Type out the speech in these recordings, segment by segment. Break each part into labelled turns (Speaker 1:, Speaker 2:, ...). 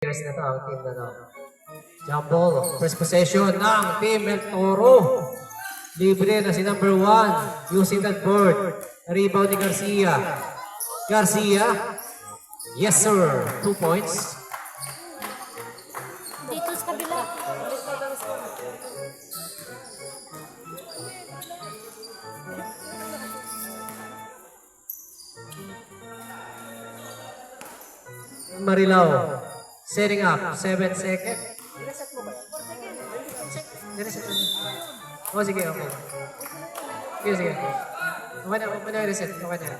Speaker 1: players na to, ang team na to. Jump ball, first possession ng Team El Toro. Libre na si number 1 using that board. Rebound ni Garcia. Garcia. Yes sir. 2 points.
Speaker 2: Dito sa kabila.
Speaker 1: Marilao. Setting up. 7 seconds. Nireset mo. Oh, sige, okay. Sige. Okay na reset. Okay na.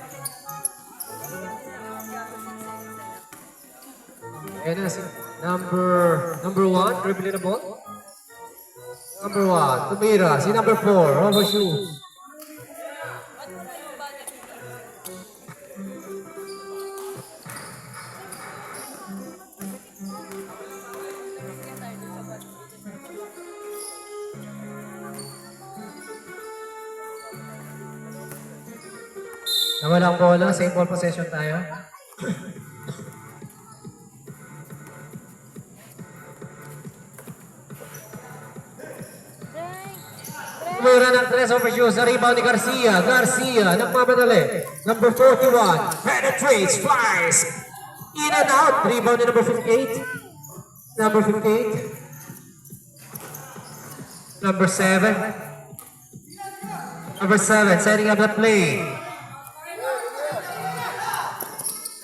Speaker 1: Ayan na si number 1, dribbling the ball. Number 1, tumira. Si number 4, overshoot. Nawalang bola, same ball possession tayo. Tumira ng 3 overshoot sa rebound ni Garcia. Garcia, nagmamadali. Number 41, penetrates, flies. In and out. Rebound ni number 58. Number 58. Number 7. Number 7, setting up the play.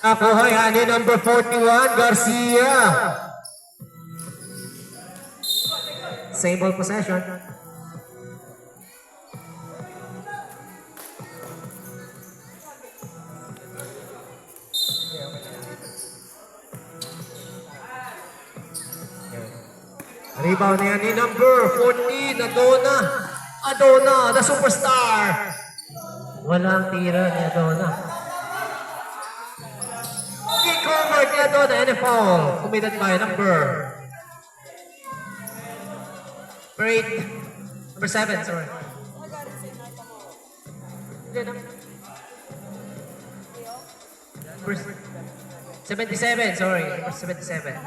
Speaker 1: Nakuha yan ni number 41, Garcia. Same ball possession. Rebound niya ni number 14, Adona, the superstar. Walang tira ni Adona. Covered ni Adona, NFL. Committed by number 8. Number 7, sorry. Number 77, sorry. Number 77.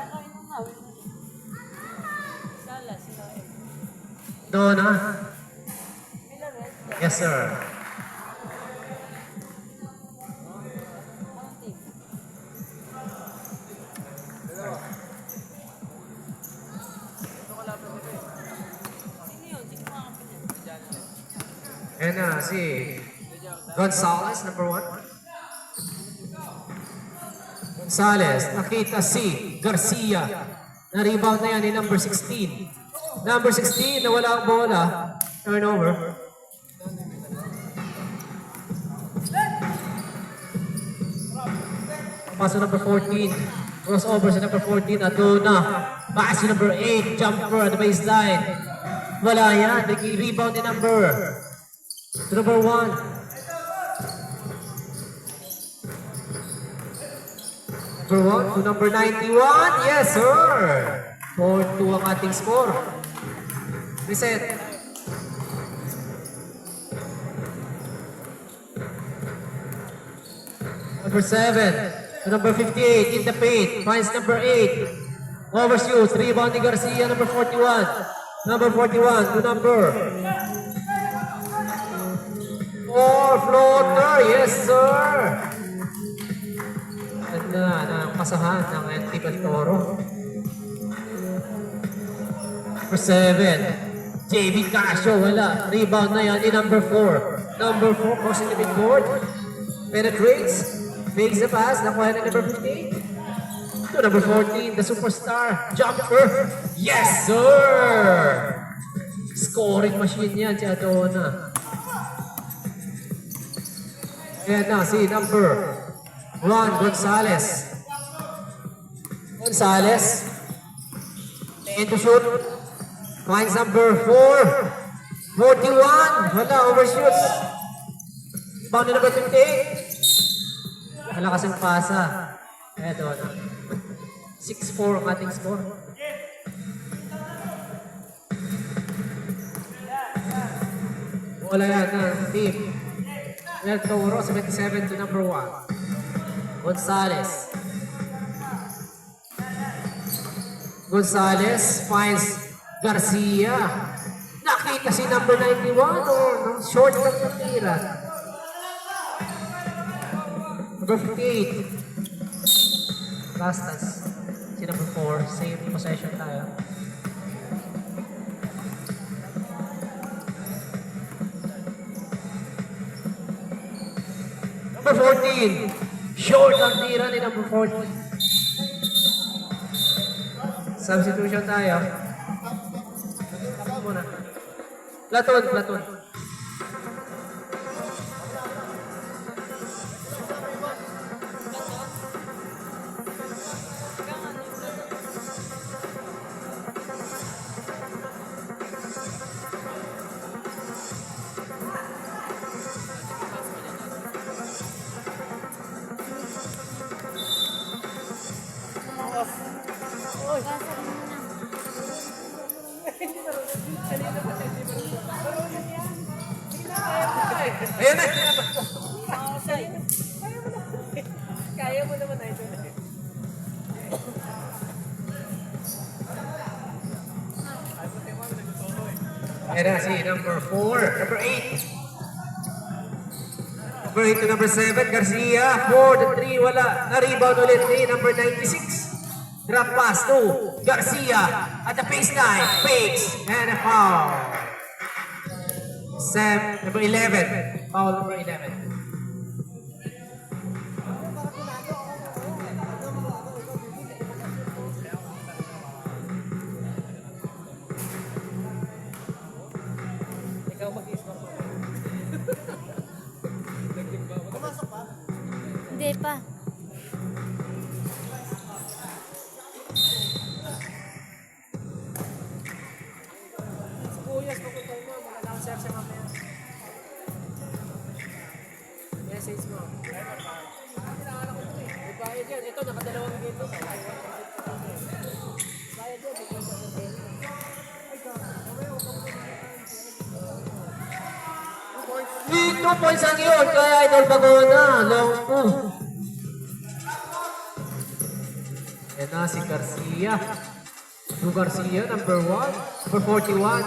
Speaker 1: Dona. Yes, sir. And si Gonzalez, number 1. Gonzalez, nakita si Garcia. Na-rebound na yan ni number 16. Number 16, nawala ang bola. Turnover. Paso number 14. Crossover sa number 14, Adona. Pass si number 8, jumper at the baseline. Wala yan. Nag-rebound ni number 1. Number 1 to number 91. Yes, sir. 4-2 ang ating score. Reset. Number 7 to number 58 in the paint. Finds number 8. Overshoots. Rebound ni Garcia, number 41. Number 41 to number 4. Floater. Yes, sir. Ganda ng pasahan ng Team El Toro. Number 7. JV Casio, wala. Rebound na yan ni number 4. Number 4, crossing the midboard. Penetrates. Makes the pass. Nakuha na number 58. To number 14, the superstar. Jumper. Yes, sir! Scoring machine yan si Adona. Ayan na si number 1, Gonzalez. Gonzalez. And to shoot. Finds number 4. 41. Wala, overshoots. Bound number 58. Wala kasing pasa. Eto na. 6-4 ang ating score. Wala yan na team. El Toro, 77 to number 1. Gonzalez. Gonzalez finds Garcia. Nakita si number 91 o short lang ng tira. Number 58. Bastas. Si number 4. Same possession tayo. Number 14. Short ang tira ni number 14. Substitution tayo. Muna. Platon. Ayun na!
Speaker 2: Kaya mo naman na ito.
Speaker 1: Ayan na si number 4. Number 8. Number 8 to number 7. Garcia. 4 to 3. Wala. Na-rebound ulit ni number 96. Drop pass to Garcia. At the baseline. Fakes. And a foul. Number 11. Foul number 11.
Speaker 2: Ikaw mag-isma ko. Pumasok pa?
Speaker 3: Hindi pa.
Speaker 2: Sibuyas, papunta mo. Magalang sir siya mamaya. Message mo. Kailangan ako ito eh. May bayad yan. Ito, nakadalawang game to. Bayad yan.
Speaker 1: Di 2 points ang yun. Kaya Idol Bagona. Long 2. Yan na si Garcia. Garcia, number 1. Number 41.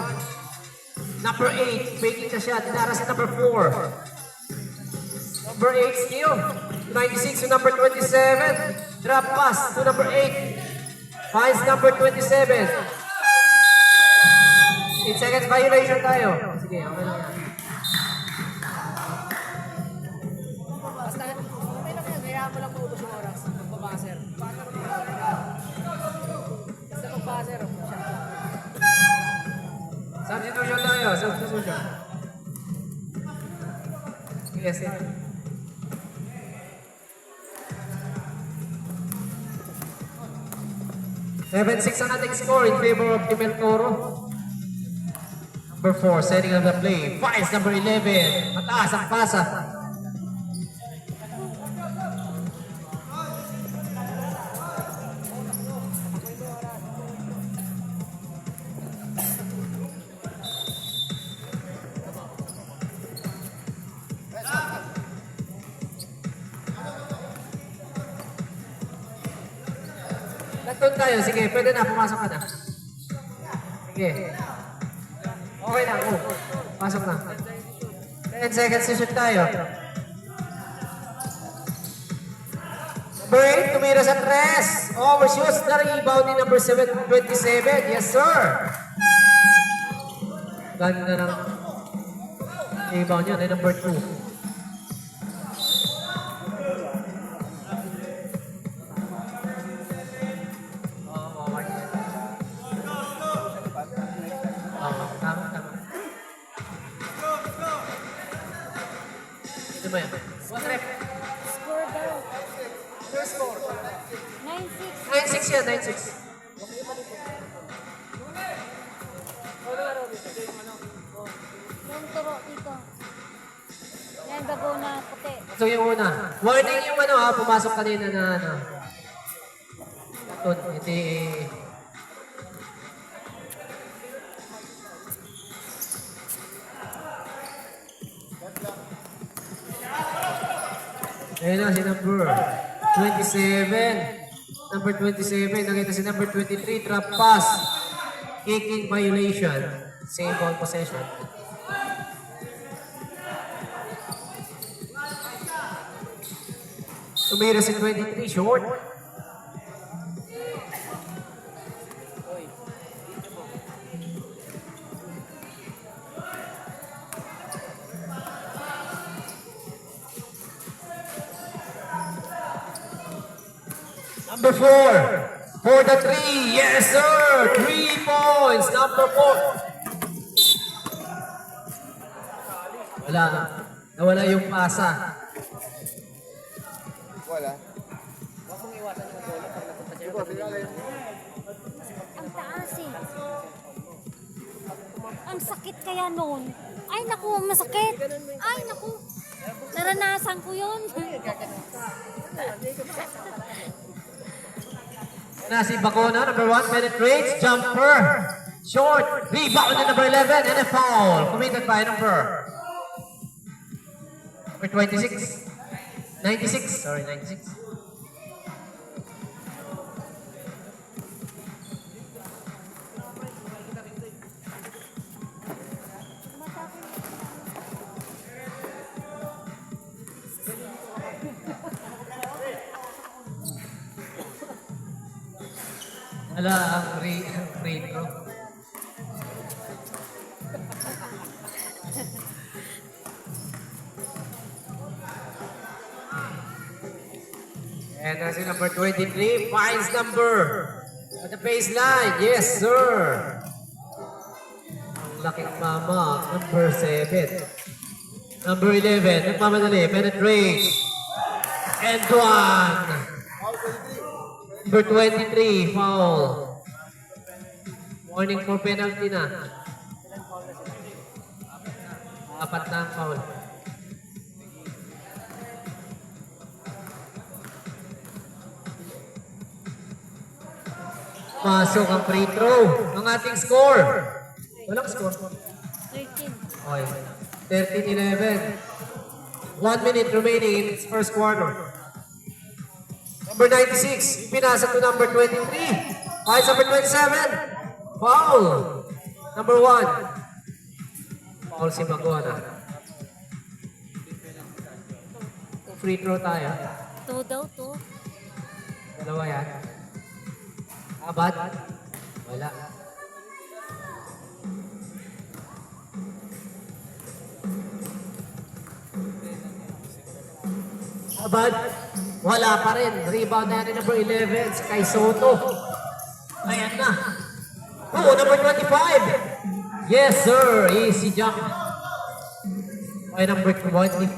Speaker 1: Number 8. Faking the shot. Nara sa number 4. Number 8 still. 96 to number 27. Drop pass to number 8. Finds number 27. 8 seconds violation tayo. Sige, okay lang yan.
Speaker 2: Basta, okay lang yan. Hayaan mo lang maubos yung oras. Magbabaser. Basta magbaser.
Speaker 1: Substitution tayo. Substitution. Yes, yes. Seven-six ang ating score in favor of Team El Toro. Number 4, setting of the play. Finds number 11. Mataas ang pasa. Nagtun tayo. Sige, pwede na. Pumasok ka na. Sige. Okay na. Oh. Pasok na. 10 seconds to shoot tayo. Number 8, tumira sa 3. Overshoots na rebound ni number 27. Yes, sir. Ganda ng rebound niya. Ay, number 2. Tama. Ito ba yan? What rep?
Speaker 3: Score daw.
Speaker 2: Your score.
Speaker 3: 9-6.
Speaker 1: 9-6 yan, 9-6.
Speaker 3: Yung turo dito. Yan, Bagona, puti.
Speaker 1: So yung una. Warning yung ano ha, pumasok kanina na ano. Ito, hindi. Ayun na si number 27. Number 27, nakita si number 23, drop pass. Kicking violation. Same ball possession. Tumira si 23, short. Number 4, for the 3, yes sir, 3 points, number 4. Wala, nawala yung pasa.
Speaker 4: Wala.
Speaker 2: Huwag mong iwasan yung bola pag napunta siya.
Speaker 3: Ang taas eh. Ang sakit kaya noon. Ay naku, masakit. Ay naku. Naranasan ko yun.
Speaker 1: Na si Bacona, number 1, penetrates, jumper, short, rebound na number 11, and a foul. Committed by number 26. 96, sorry, 96. Wala ang free throw. And as number 23 finds number at the baseline. Yes, sir. Ang laking mama, number 7. Number 11, nagmamadali, penetrates. And one. Number 23, foul. Warning for penalty na. Apat na ang foul. Pasok ang free throw. Ang ating score. Walang score.
Speaker 3: 13.
Speaker 1: Okay. 13-11. 1 minute remaining in its first quarter. Number 96, pinasa to number 23. Fights number 27. Foul. Number 1. Foul si Maguana. Free throw tayo.
Speaker 3: 2 daw to.
Speaker 1: Dalawa yan. Abad? Wala. Abad? Wala pa rin. Rebound na yan number 11 si Kai Soto. Ayan na. Oh, number 25. Yes, sir. Easy jump. Ay, number 25.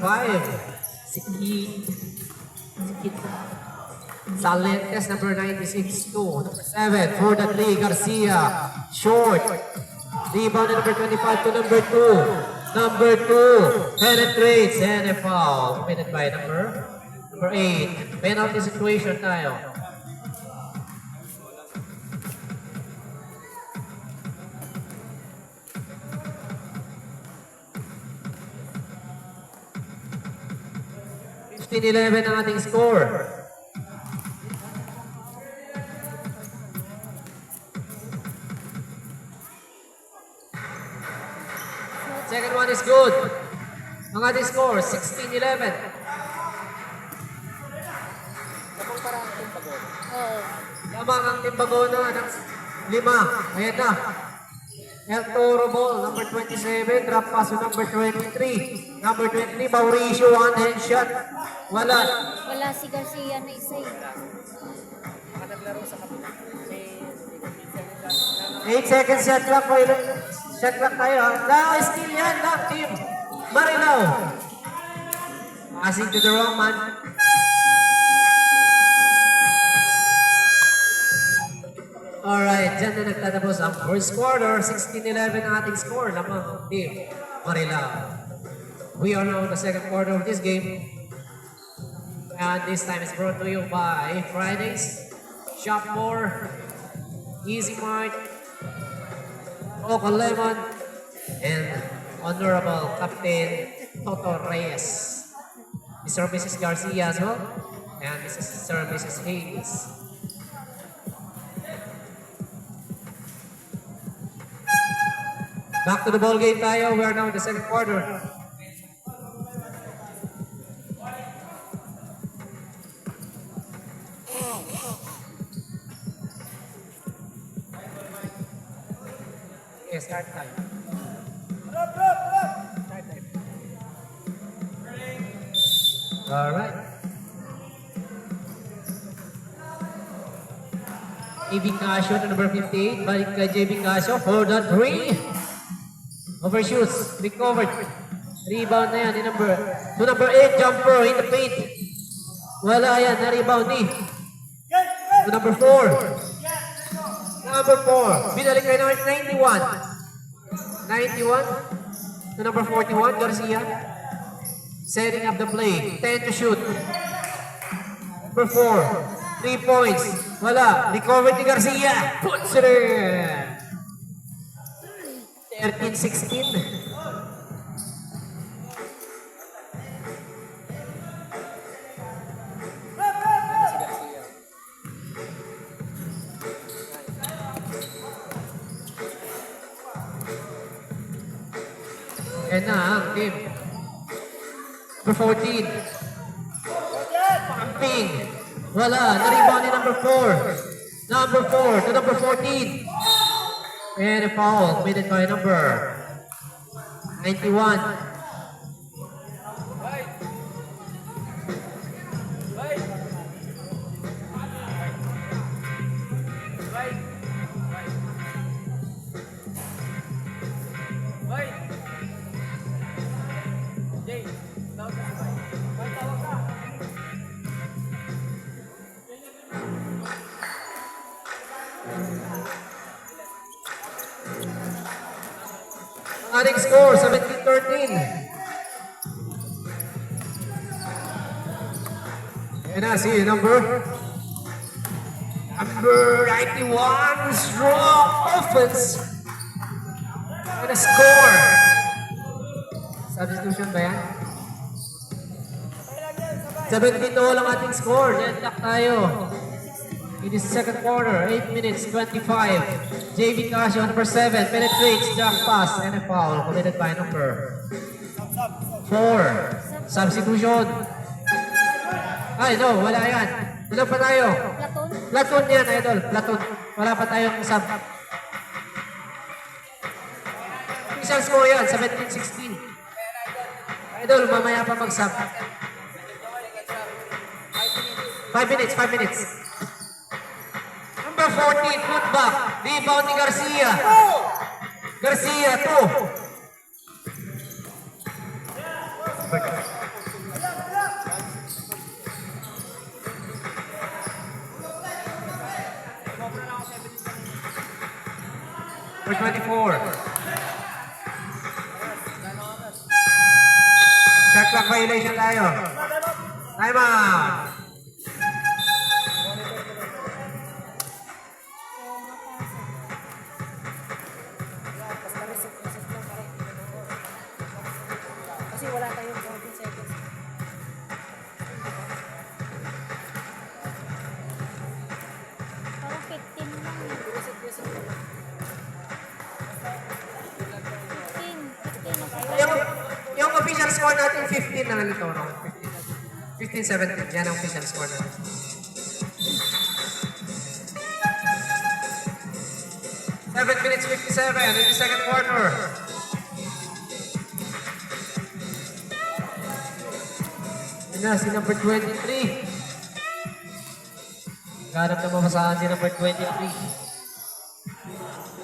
Speaker 1: Si Kit. Salentes, number 96, 2. Number 7, for the 3, Garcia. Short. Rebound na number 25 to number 2. Number 2, penetrates and a foul. Committed by number 8. Penalty situation tayo. (15-11) ang ating score. Second one is good. Ang ating score, 16-11.
Speaker 2: Kapag parang itong pagod.
Speaker 3: Oo.
Speaker 1: Lamang ang Timbagona ng 5. Ayan na. El Toro ball, number 27. Drop pass to number 23. Number 23, Mauricio, one-hand shot. Wala.
Speaker 3: Wala si Garcia na isa eh.
Speaker 2: Baka naglaro sa kapila.
Speaker 1: 8 seconds shot clock po. Shot clock tayo. Still yan lang, team. Marilao. Passing to the wrong man. Alright, dyan na nagtatapos ang first quarter. 16-11 ang ating score. Lamang team Marilao. We are now in the second quarter of this game. And this time is brought to you by Fridays, Shop More, Easy Mart, Coco Lemon, and Honorable Captain Toto Reyes. Mr. and Mrs. Garcia as well, and Mrs. Sir and Mrs. Hayes. Back to the ball game tayo. We are now in the second quarter. Okay, start time. Start time. All right. JB Casio to number 58. Balik kay JB Casio for the 3. Overshoots. Recovered. Rebound na yan. To number 8. Jumper in the paint. Wala yan. Na-rebound ni. To number 4. Number 4. Binalik kay number 91. 91. To number 41. Garcia. Setting up the play. 10 to shoot. Number 4. 3 points. Wala. Recovered ni Garcia. Puts it in. 13-16. Yan na ang team. Number 14. Pumping. Wala. Na-rebound ni number 4. Number 4 to number 14. And a foul committed by number 91. Adding score, 17-13. And I see number 91, strong offense. And a score. Substitution ba yan? 17-0 ang ating score. Deadlock tayo. In the second quarter, 8 minutes, 25. JB Casio, number 7, penetrates, jump pass, and a foul committed by number 4. Substitution. Ay, no, wala yan. Wala pa tayo.
Speaker 3: Platon.
Speaker 1: Platon yan, idol. Platon. Wala pa tayong sub. Isang score yan, 17-16. Idol, mamaya pa mag-sub. 5 minutes, 5 minutes. Number 14, putback. Rebound ni Garcia. Garcia, 2. Number 24. Shot clock violation tayo. Time out.
Speaker 2: Kasi wala tayong 14 seconds.
Speaker 3: Parang 15 lang. 15
Speaker 1: Yung official score natin, 15 na nalito, no? 15-17. Yan ang official score natin. Seven minutes 57 in the second quarter. Yan na, si number 23. Ganap na mamasaan si number 23.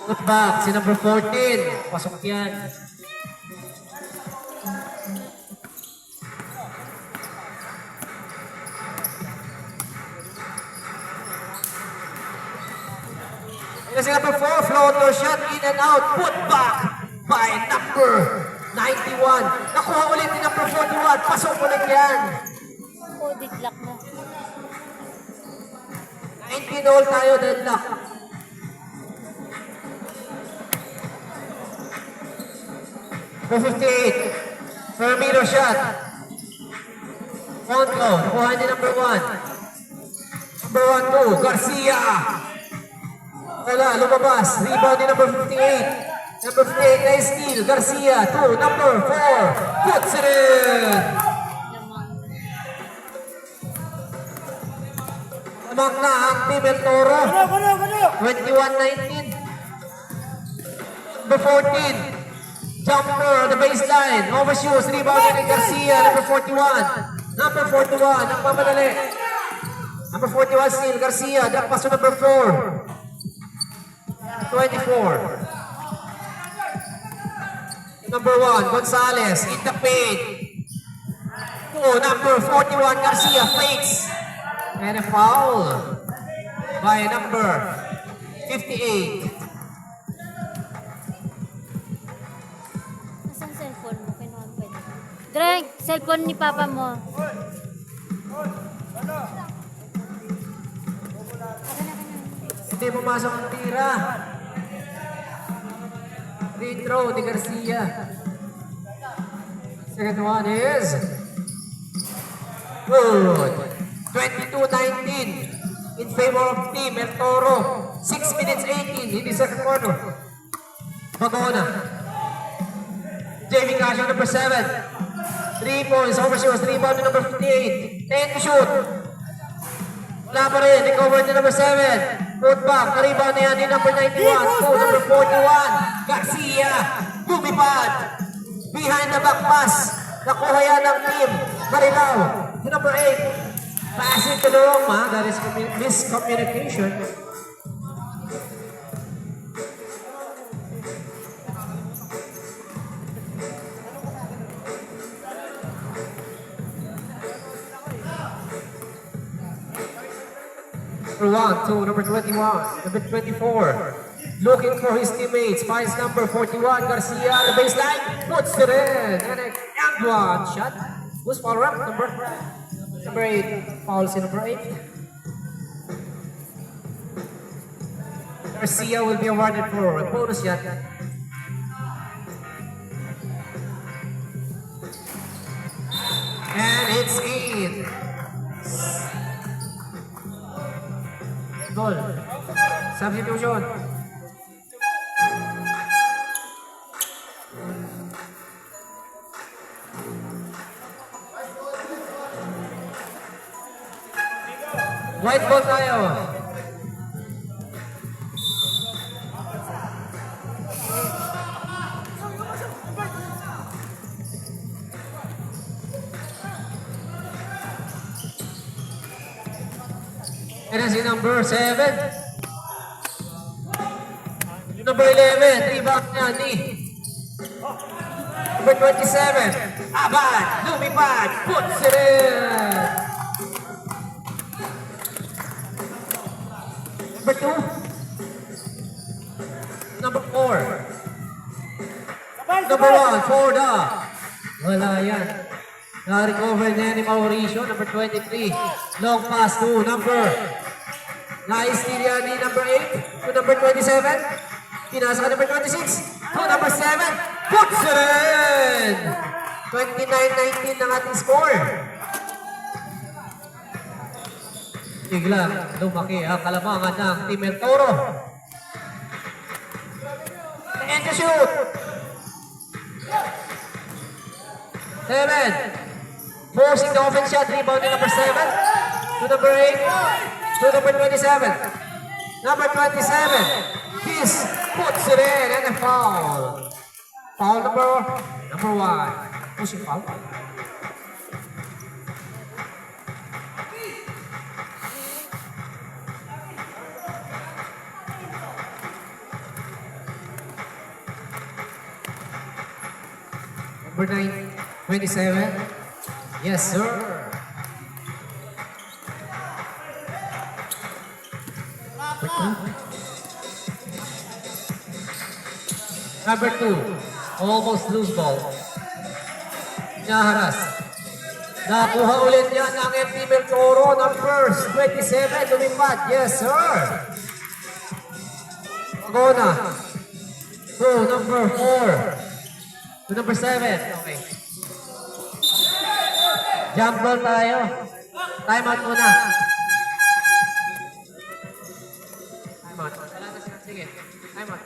Speaker 1: Put back, si number 14. Pasok yan. Yan si number 4, floater shot, in and out, put back by number 91. Nakuha ulit ni number 41, pasok ulit yan.
Speaker 3: Oh, deadlock na.
Speaker 1: 19 all tayo, deadlock. For 58, Fermino shot. Fondo, nakuha ni number 1. Number 1, 2, Garcia. Wala, lumabas. Rebound ni number 58. Number 58 na steal. Garcia to number 4. Puts it in. Lamang na ang Team El Toro. 21-19. Number 14. Jumper on the baseline. Overshoots. Rebound ni Garcia. Number 41. Number 41. Ang mamadali. Number 41 steal. Garcia. Duck pass to number 4. 24. Number 1, Gonzalez in the paint. Oh, number 41, Garcia fakes. And a foul by number 58.
Speaker 3: Nasaan cellphone mo? Kinuha mo pwede. Greg, cellphone ni papa mo.
Speaker 1: Hindi pumasok ang tira. Free throw ni Garcia. Second one is good. 22-19 in favor of Team El Toro. 6 minutes 18 in the second quarter. Bagona. Jamie Casio, number 7. 3 points. Overshoots. Rebound to number 58. 10 to shoot. Wala pa rin. Recover to number 7. Put back. Rebound na yan ni number 91. To number 41. Garcia. Lumipad. Behind the back pass. Nakuha yan ng team. Marilao. To number 8. Pass it to the wrong man. That is miscommunication. Number 1 to number 21, number 24. Looking for his teammates. Finds number 41, Garcia on the baseline. Puts it in. And a young one shot. Who's foul up? Number 8. Fouls in number 8. Garcia will be awarded for a bonus shot. And it's in. Goal. Substitution. White ball tayo. And si number 7. Number 11, rebound niya ni number 27. Abad, lumipad, puts it in. Number 2. Number 4. Number 1, Forda. Wala yan. Na-recover niya ni Mauricio, number 23. Long pass to number. Na-steal yan ni number 8 to number 27. Pinasa ka number 26 to number 7. Puts it in! 29-19 ang ating score. Biglang lumaki ang kalamangan ng Team El Toro. And to shoot! 7. Forcing the offense shot, rebound to number 7, to number 8, to number 27. Number 27, this puts it in and a foul. Foul number 1. Pushing foul. Number 27. Yes, sir. Number 2, almost loose ball. Naharas. Nakuha ulit yan ng Team El Toro. Number 27, lumipad. Yes, sir. Magona. To number 4. To number 7. Okay. Jump ball tayo. Time out muna. Time out. Wala na siya. Sige. Time out.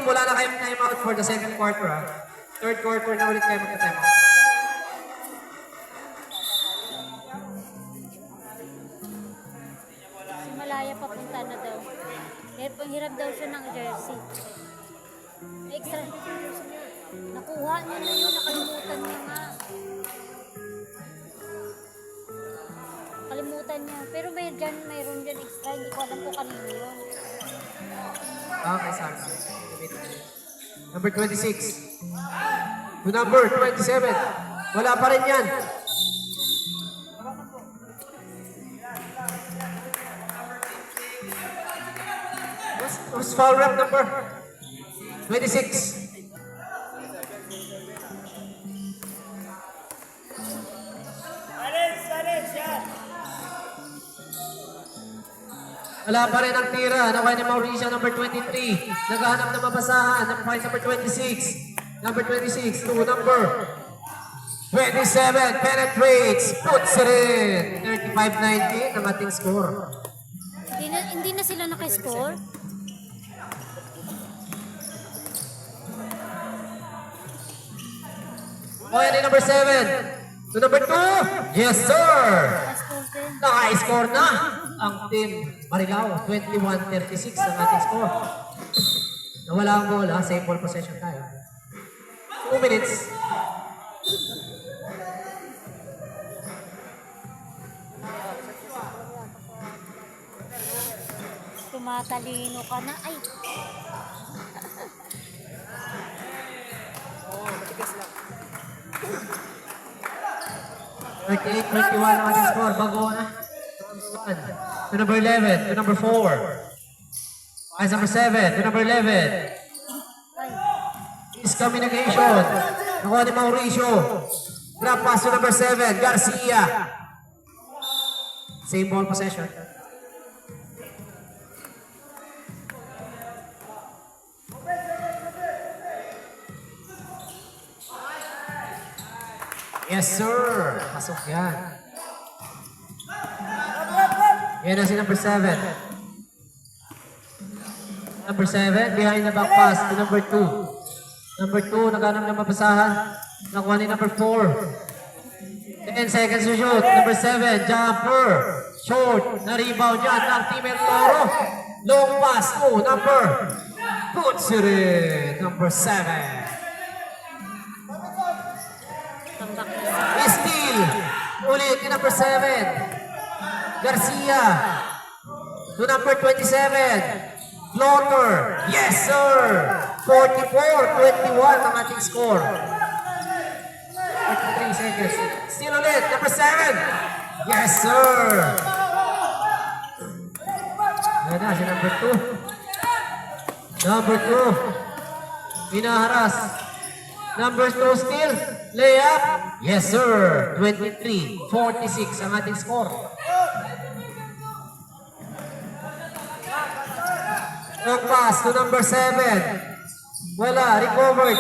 Speaker 1: wala na kayong time out for the second quarter, ha? Third quarter na ulit kayo magka-time out.
Speaker 3: Si Malaya papunta na daw. Hirap daw siya ng jersey. Extra. Nakuha niya na yun. Nakalimutan niya nga. Nakalimutan niya. Pero mayroon dyan extra. Hindi ko alam kung kanino yun.
Speaker 1: Okay, sorry. Number 26. To number 27. Wala pa rin yan. What's foul rep number? 26. Wala pa rin ang tira. Nakuha ni Mauricio, number 23. Naghahanap na mabasahan. Nakuha number 26. Number 26 to number 27. Penetrates. Puts it in. 35-19 ang ating score.
Speaker 3: Hindi na sila nakiscore.
Speaker 1: Nakuha ni number 7 to number 2. Yes, sir.
Speaker 3: Nakiscore din.
Speaker 1: Naka-score na ang team Marilao. 21-36 ang ating score. Nawala ang bola. Same ball possession tayo. 2 minutes.
Speaker 3: Tumatalino ka na. Ay!
Speaker 1: 38-21 ang ating score. Bago na. To number 11. To number 4. Pass number 7. To number 11. Is communication. Nakuha ni Mauricio. Drop pass to number 7. Garcia. Same ball possession. Yes, sir. Pasok yan. Yan na si number 7. Number 7, behind the back pass to number 2. Number 2, naghanap ng mabasahan. Nakuha ni number 4. 10 seconds to shoot. Number 7, jumper. Short. Na-rebound yan ng Team El Toro. Long pass to number. Puts it in. Number 7.
Speaker 3: Tambak na siya.
Speaker 1: Steal. Ulit ni number 7. Garcia. To number 27. Floater. Yes, sir. 44-21 ang ating score. 43 seconds. Steal ulit. Number 7. Yes, sir. Yan na, si number 2. Number 2. Pinaharas. Number 2 steal. Layup. Yes, sir. 23-46 ang ating score. Long pass to number 7. Wala. Recovered.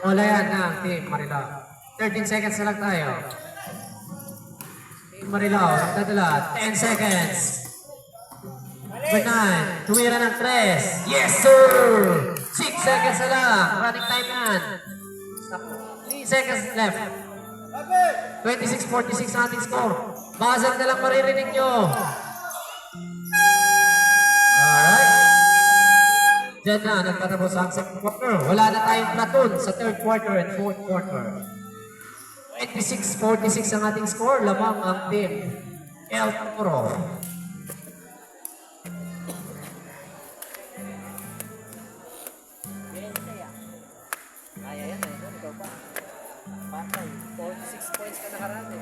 Speaker 1: Wala yan na Team Marilao. 13 seconds na lang tayo. Team Marilao. Nagdadala. 10 seconds. Number 9. Tumira ng 3. Yes, sir. 6 seconds na lang. Running time yan. 3 seconds left. 26-46 ang ating score. Buzzer na lang maririnig nyo. Alright. Diyan na, nagtatapos ang second quarter. Wala na tayong platoon sa third quarter and fourth quarter. 26-46 ang ating score. Lamang ang team El Toro.
Speaker 2: Kaya yan eh, ikaw pa. Patay, 46 points ka nakarami.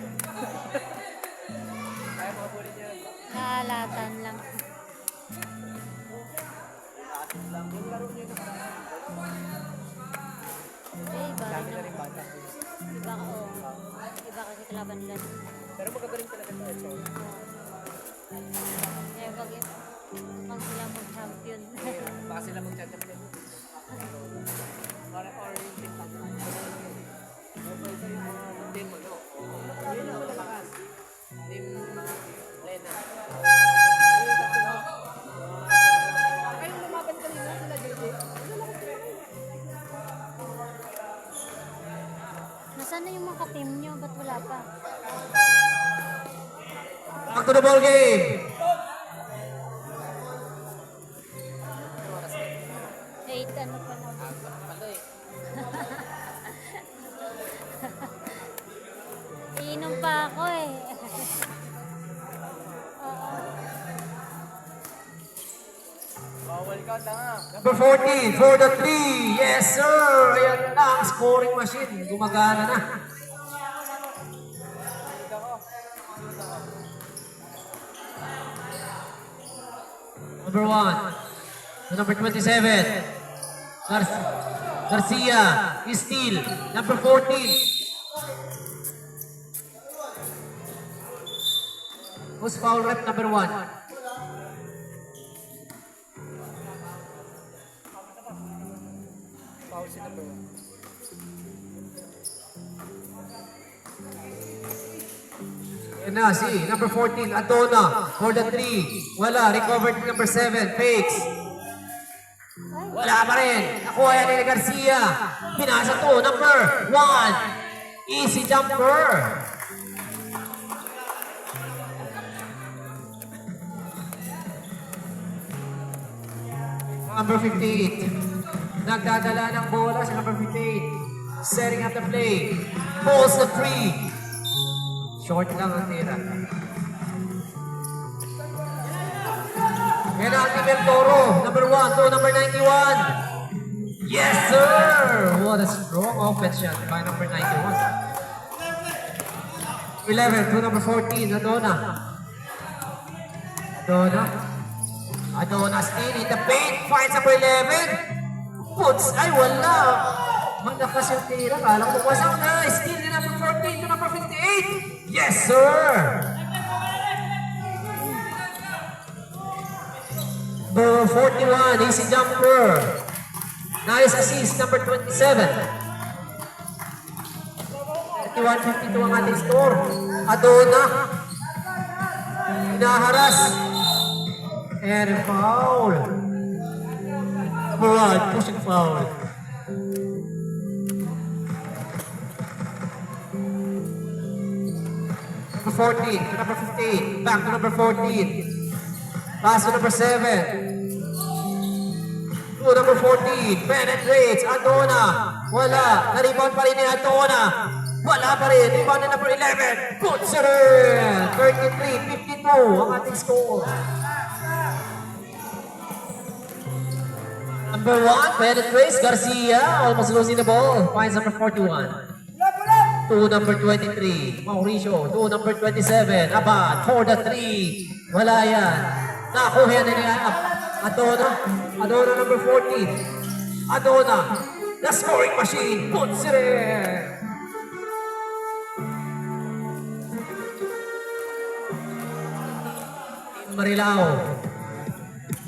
Speaker 2: Kaya mga bulit yan.
Speaker 3: Naalatan lang.
Speaker 2: Yung laro niyo yung nakarami.
Speaker 3: Eh, iba
Speaker 2: Dami na
Speaker 3: rin.
Speaker 2: rin bata.
Speaker 3: Iba ka, oh. Iba kasi kalaban nila.
Speaker 2: Pero magagaling talaga ito. So,
Speaker 3: Kaya pag sila mag-champion.
Speaker 2: baka sila mag-champion. Para orienting lang. Okay, so yung mga team ano. Yun yung malakas. Team Lena. Kayo lumaban kanina sila JJ.
Speaker 3: Nasaan na yung mga ka-team nyo? Ba't wala pa?
Speaker 1: Back to the ball game.
Speaker 3: 8 ano pa lang.
Speaker 2: Pala eh.
Speaker 3: Iinom pa ako eh.
Speaker 2: Bawal ka, tanga.
Speaker 1: Number 14 for the 3. Yes, sir. Ayan na ang scoring machine. Gumagana na. Number 1. To number 27. Garcia. Steal. Number 14. Who's foul rep number 1?
Speaker 2: Foul si number 1.
Speaker 1: Yan na, si number 14, Adona, for the 3. Wala, recovered number 7, fakes. Wala pa rin. Nakuha yan ni Garcia. Pinasa to, number 1. Easy jumper. Number 58. Nagdadala ng bola sa number 58. Setting up the play. Pulls the 3. Short lang ang tira. Penalty Del Toro. Number 1 to number 91. Yes, sir! What a strong offense shot by number 91. 11 to number 14. Adona. Adona still in the paint. Finds number 11. Puts. Ay, wala. Malakas yung tira. Kala ko wasak na. Still ni number 14 to number 58. Yes, sir! Number 41, easy jumper. Nice assist, number 27. 31-52 ang ating score. Adona. Hinaharas. And foul. Number 1, pushing foul. Number 14 to number 15. Back to number 14. Pass to number 7. To number 14. Penetrates. Adona. Wala. Na-rebound pa rin ni Adona. Wala pa rin. Rebound na number 11. Puts it in. 33-52 ang ating score. Number 1. Penetrates. Garcia. Almost losing the ball. Finds number 41. To number 23, Mauricio. To number 27, Abad. For the 3. Wala yan. Nakuha yan nila. Adona. Adona number 14. Adona. The scoring machine. Puts it in. Team Marilao.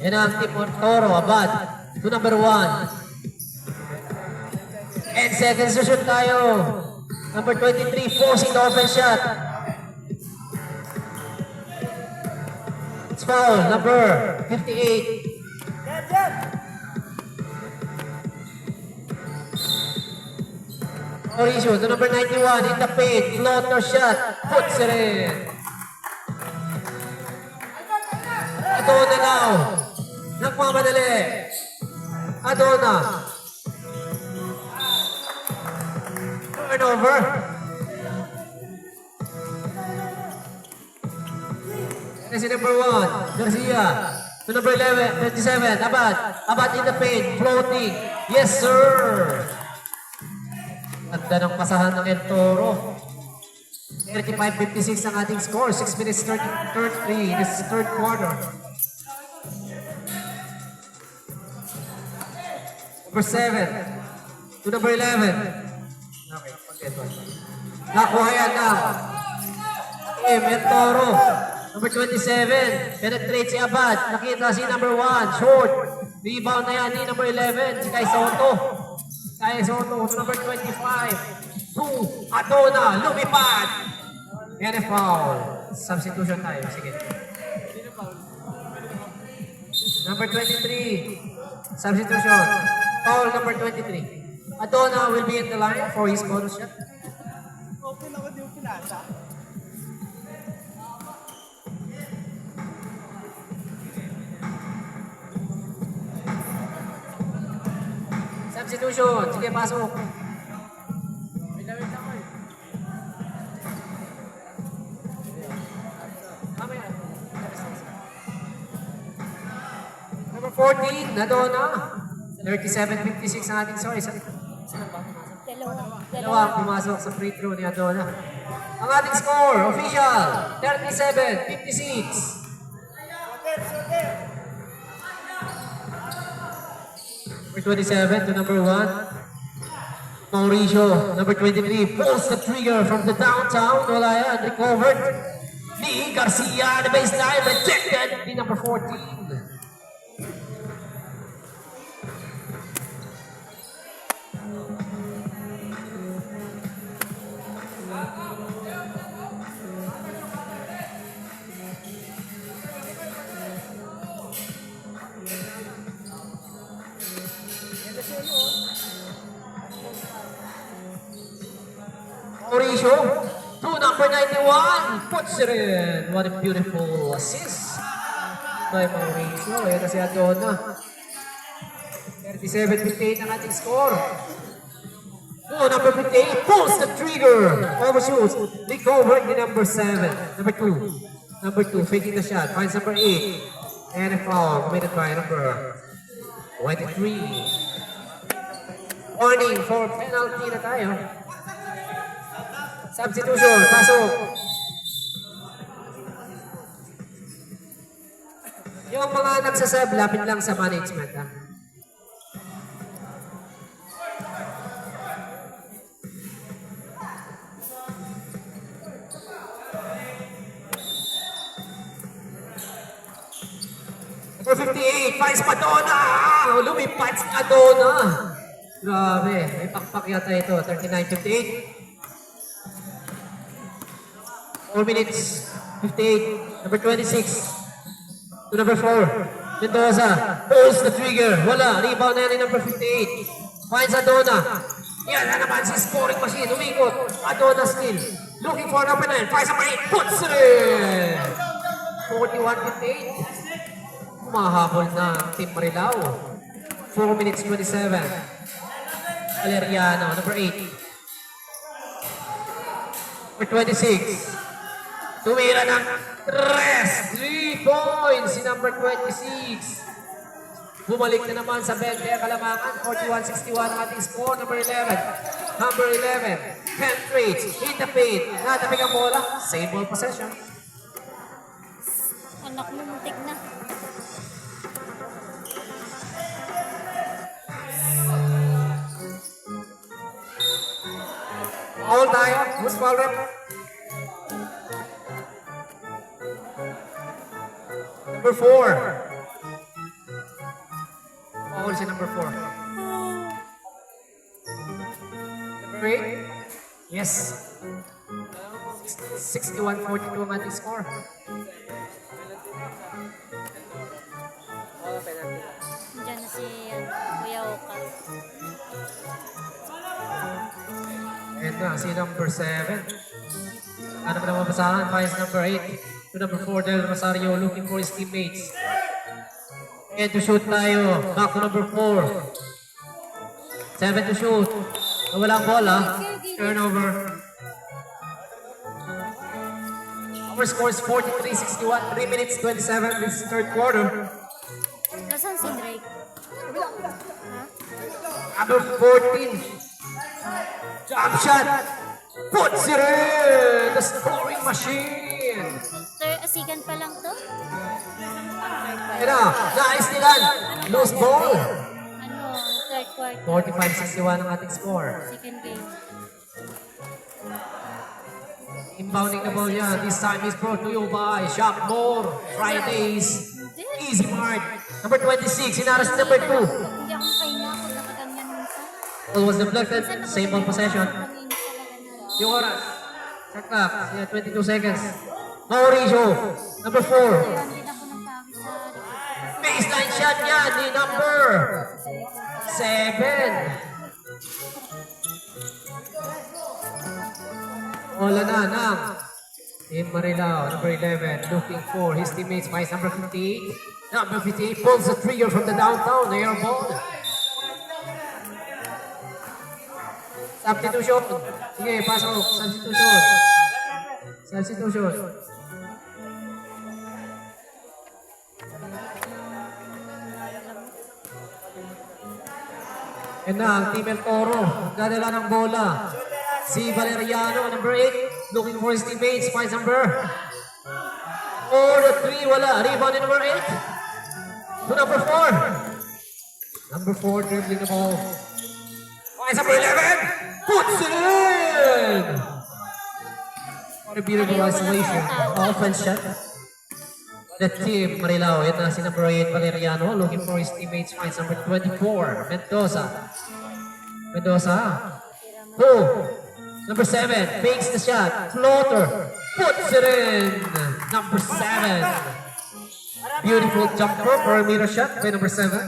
Speaker 1: Yan ang Team Toro. Abad. To number 1. And seconds to shoot tayo. Number 23, forcing the offense shot. It's foul, number 58. Mauricio to number 91, in the paint, floater shot, puts it in. Adona now. Nagmamadali. Adona. Turnover. Kasi number 1, Garcia. To number 11, 27, Abad. Abad in the paint, floating. Yes, sir! Ganda ng pasahan ng El Toro. 35-56 ang ating score. 6 minutes 33. This is third quarter. Number 7. To number 11. Okay, forget one. Nakuha yan na. El Toro. Number 27. Penetrate si Abad. Nakita si number 1. Short. Rebound na yan ni number 11. Si Kai Soto. Kai Soto to number 25. To Adona. Lumipad. Yan a foul. Substitution tayo. Sige. Number 23. Substitution. Foul number 23. Adona will be in the line for his bonus shot.
Speaker 2: Open ako, di mo pinasa.
Speaker 1: Substitution. Sige, pasok. Mamaya. Number 14, Nadona. 37-56 ang ating sorry. Dalawa ang pumasok sa free throw ni Adona. Ang ating score, official, 37-56. Number 27 to number 1. Mauricio, number 23, pulls the trigger from the downtown. Wala yan, recovered. Lee Garcia, the baseline, rejected. The number 14. Mauricio to number 91, puts it in. What a beautiful assist by Mauricio. Ayan na si Adona. 37-58 ang ating score. Oh, number 58 pulls the trigger. Overshoots. Recovered the number 7. Number 2. Number 2 faking the shot. Finds number 8. And a foul committed by number 23. Warning for penalty na tayo. Substitution, pasok. Yung mga nagsasab, lapit lang sa management. Ha? Number 58, finds Padona. Lumipad si Padona. Grabe, may pakpak yata ito. 39-58. 4 minutes, 58, number 26, to number 4, Mendoza, pulls the trigger, wala, rebound na yan ni number 58, finds Adona, yan na naman si scoring machine, umikot, Adona still, looking for number 9, finds number 8, puts it in, 41-58, mahabol na ang Team Marilao, 4 minutes 27, Valeriano, number 8, number 26, tumira ng 3 points si number 26. Bumalik na naman sa bench kaya Kalamangan. 41-61 ang ating score. Number 11. Number 11. Penetrates. In the paint. Natapig ang bola. Same ball possession.
Speaker 3: Anak mo, muntik na.
Speaker 1: All tayo. Who's foul rep? Number 4. Foul si number 4. Number 8. Yes. 61-42 ang ating score.
Speaker 3: Diyan na si Kuya Oka.
Speaker 1: And si number 7. Ano ba naman basahan? Finds number 8. To number 4, Del Rosario looking for his teammates. And to shoot tayo. Back to number 4. 7 to shoot. Nawala ang bola. Turnover. Our score is 43-61. 3 minutes 27. This is third quarter.
Speaker 3: Nasaan si Drake?
Speaker 1: Number 14. Jump shot. Puts it in. The scoring machine.
Speaker 3: Asigan pa lang to?
Speaker 1: Ayan na. Nice nilan. Loose ball.
Speaker 3: Ano, third quarter.
Speaker 1: 45-61 ang ating score.
Speaker 3: Second game.
Speaker 1: Inbounding the ball yan. This time is brought to you by Shop More. Fridays. Easy Mart. Number 26. Inaras number 2.
Speaker 3: Hindi ako makahinga ako nakaganyan minsan.
Speaker 1: All was deflected. Same ball possession.
Speaker 3: Pangin talaga na.
Speaker 1: Yung oras. Check clock. 22 seconds. Mauricio. Number 4.
Speaker 3: Kaya hindi ako ng pawis sa likod.
Speaker 1: Baseline shot yan ni number 7. Bola na ng Team Marilao, number 11, looking for his teammates, finds number 58. Number 58 pulls the trigger from the downtown, air ball. Substitution. Sige, pasok. Substitution. Substitution. Yan na, ang Team El Toro. Dadala ng bola. Si Valeriano, number 8, looking for his teammates, finds number 4, 3, wala. Rebound in number 8. To number 4. Number 4, dribbling the ball. Finds number 11. Puts it in! What a beautiful isolation. Offense shot. The team, Marilao, ito na si number 8, Valeriano, looking for his teammates, finds number 24, Mendoza. Mendoza. 2. Number 7, fakes the shot, floater, puts it in. Number 7. Beautiful jumper for a mirror shot by number 7.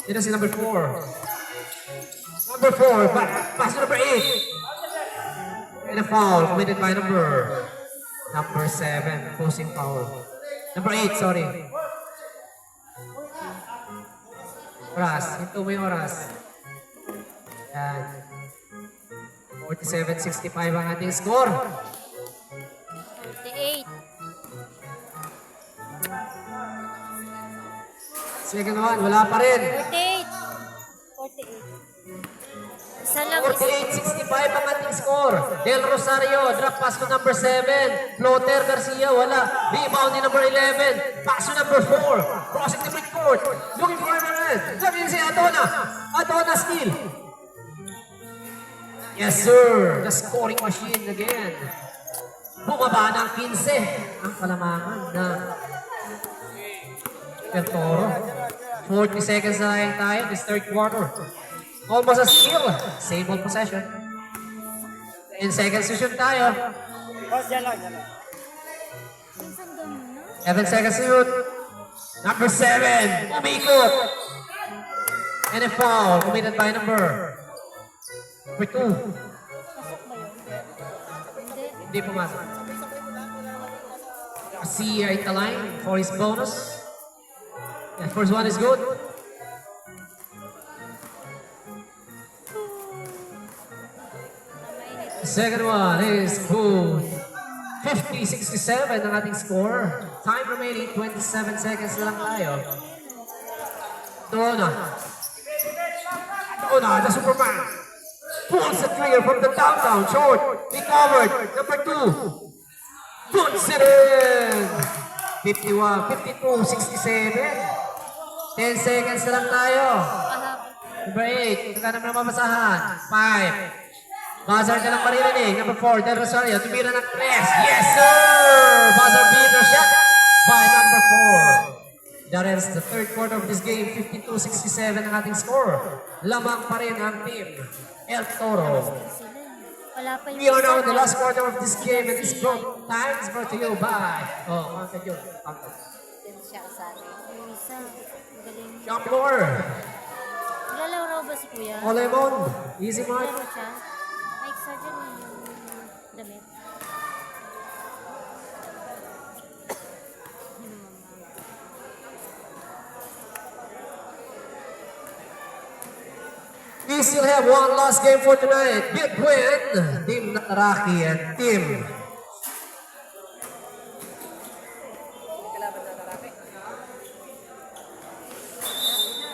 Speaker 1: Ito si number 4. Number 4, pass to number 8. And a foul committed by number 7, posing foul. Number 8, sorry. Oras, ito mo yung oras. Yan. 47-65 ang ating score.
Speaker 3: 48.
Speaker 1: Second one, wala pa rin.
Speaker 3: 48. 48. Isa lang.
Speaker 1: 48-65 ang ating score. Del Rosario, drop pass to number 7. Floater Garcia, wala. Rebound ni number 11. Pass to number 4. Crossing the midcourt. Looking for number 9. Sabi si Atona. Atona steal. Yes, sir. The scoring machine again. Bumaba ng 15 ang kalamangan na El Toro. 40 seconds na lang tayo this third quarter. Almost a steal. Same old possession. In second session tayo.
Speaker 3: Isang ganun na.
Speaker 1: 7 seconds to shoot. Number 7. Umikot. And a foul committed by number 2.
Speaker 3: Pasok ba yun? Hindi.
Speaker 1: Hindi pumasok. Si Italine for his bonus. Yeah, first one is good. The second one is good. 50-67 ang ating score. Time remaining, 27 seconds na lang tayo. Tona. Tona, the Superman. Pulls the trigger from the downtown. Short. Recovered. Number 2. Puts it in. 51, 52-67. 10 seconds na lang tayo. Number 8. Ito ka naman ang mabasahan. 5. Buzzer ka lang maririnig. Number 4, Del Rosario. Tumira ng 3. Yes, sir! Buzzer beater shot by number 4. That ends the third quarter of this game. 52-67 ang ating score. Lamang pa rin ang team. El Toro.
Speaker 3: Wala pa yung
Speaker 1: We are now in the last quarter of this game and this time is brought to you by... Oh, mga kadyo.
Speaker 3: siya kasali. Yung isa, galing.
Speaker 1: Shot floor.
Speaker 3: Lalaro ba si Kuya?
Speaker 1: Olemon. Easy mark.
Speaker 3: Lalaro siya? Ay, surgeon yung damit.
Speaker 1: We still have one last game for tonight between Team Nataraki and Team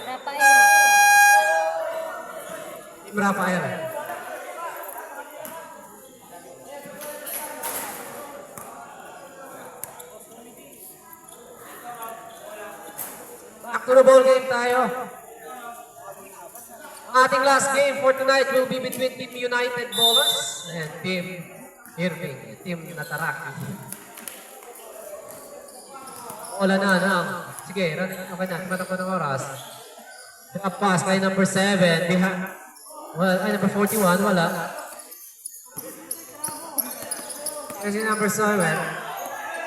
Speaker 3: Rafael.
Speaker 1: Team Rafael. Back to the ball game tayo. Ang ating last game for tonight will be between Team United Bowlers and Team Irving, Team Nataraki. Wala na. Sige, okay na. Tumatak ko ng oras. Drop pass by number 7. Number 41, wala. Kasi number 7.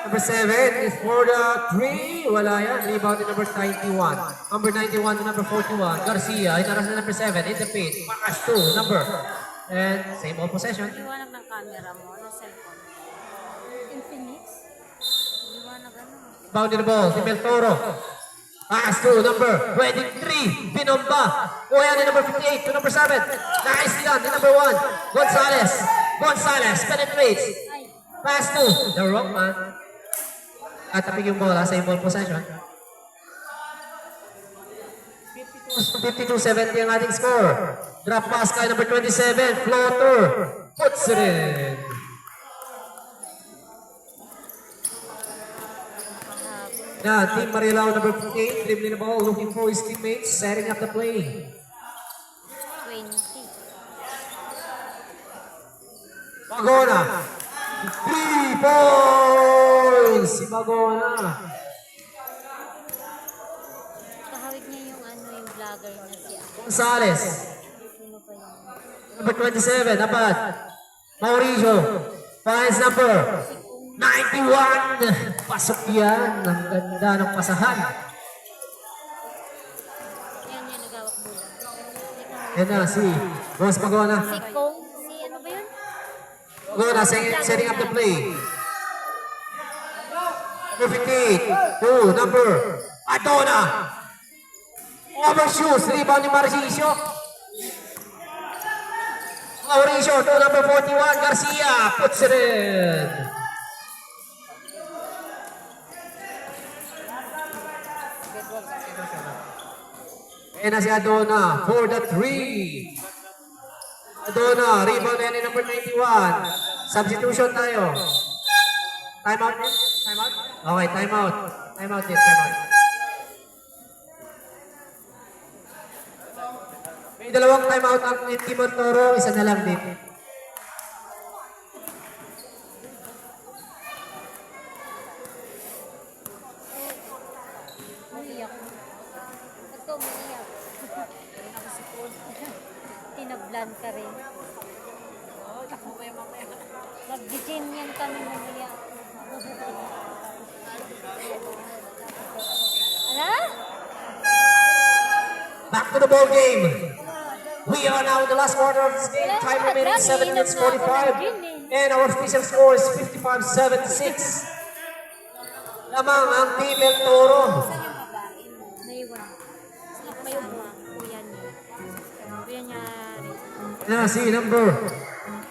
Speaker 1: Number 7 is for the 3. Wala yan. Rebound to number 91. Number 91 to number 41. Garcia. Inaras na number 7. In the paint. Pakas 2. Number And same ball possession.
Speaker 3: Liwanag ng camera mo, ng cellphone. Infinix? Liwanag ano?
Speaker 1: Bounding the ball, Team El Toro. Pass to number 23, Binomba. Kuya ni number 58 to number 7. Nice yan, ni number 1, Gonzalez. Gonzalez penetrates.
Speaker 3: Ay,
Speaker 1: Pass to the wrong man. Atapig yung bola sa ball possession. 52-70 ang ating score. Drop pass kay number 27, floater. Puts it in. Now, Team Marilao number 58, dribbling the ball, looking for his teammates, setting up the play.
Speaker 3: 20.
Speaker 1: Magona. 3 points! Si Magona.
Speaker 3: Kahawig niya yung ano, yung vlogger na siya.
Speaker 1: Gonzalez.
Speaker 3: Sino pa yun?
Speaker 1: Number 27, dapat. Mauricio. Finds number 91. Pasok yan. Ang ganda ng pasahan.
Speaker 3: Yan yung nagawak bulan.
Speaker 1: Yan na si Boss Magona.
Speaker 3: Si Kong, si ano ba yun?
Speaker 1: Magona setting up the play. Number 58 to number Adona. Overshoots. Rebound ni Mauricio. Mauricio to number 41, Garcia. Puts it in. Ayan na si Adona for the 3. Adona, rebound na yan ni number 91. Substitution tayo. Time out din? Time out? Okay, time out. Time out din, time out. May dalawang time out ang Team Toro, isa na lang din.
Speaker 3: Umiyak. Ba't ka umiyak? Ako si Paul. Tinablan ka rin. Nag-gym yan kami umiyak. Ala?
Speaker 1: Back to the ball game. We are now in the last quarter of this game. Time remaining 7 minutes 45. And our official score is 55-76. Lamang ang Team El Toro.
Speaker 3: Naiwan. May uwa. Kuya niya. Kuya niya rin.
Speaker 1: Yan si number